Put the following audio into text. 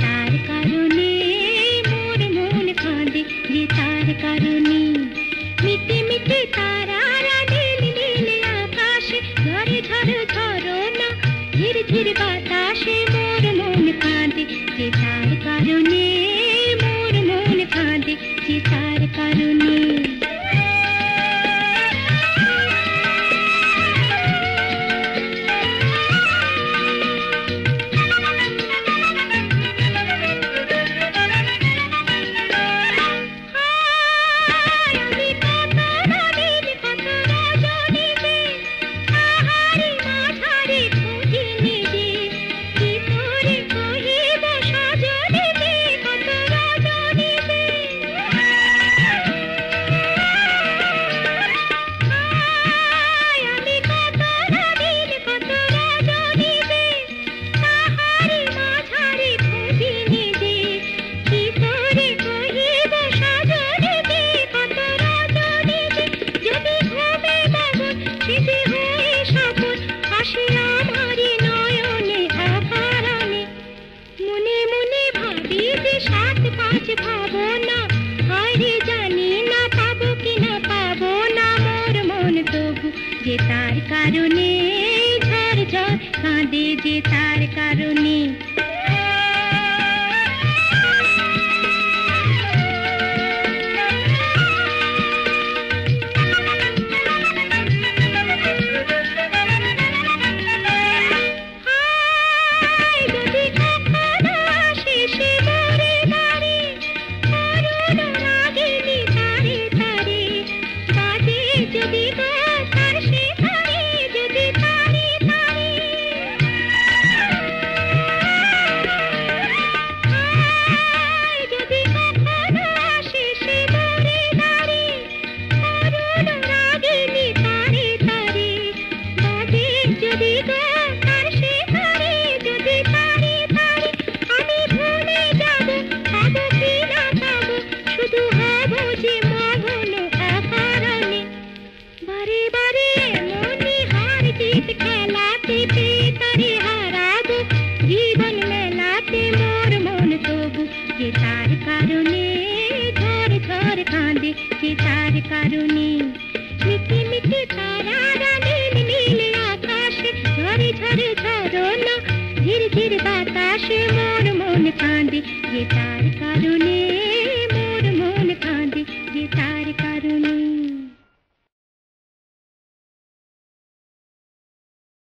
তার কারণে মোর মন কাঁদে, যে তার কারণে। মিটে মিটে তারারা নীল নীল আকাশে, ঝরে ঝরে ঝরনা ঝির ঝির বাতাসে মোর মন কাঁদে, যে তার কারণে মোর মন কাঁদে, যে তার কারণে। যে তার কারণে ঝড় ঝড় কাঁদে, যে তার কারণে। যে তার কারণে ঝড় ঝড় কাঁদে, যে তার কারণে। মিটে মিটে তারারা নীল নীল আকাশে, ঝরে ঝরে ঝরনা ঝির ঝির বাতাসে মোর মন কাঁদে, যে তার কারণে।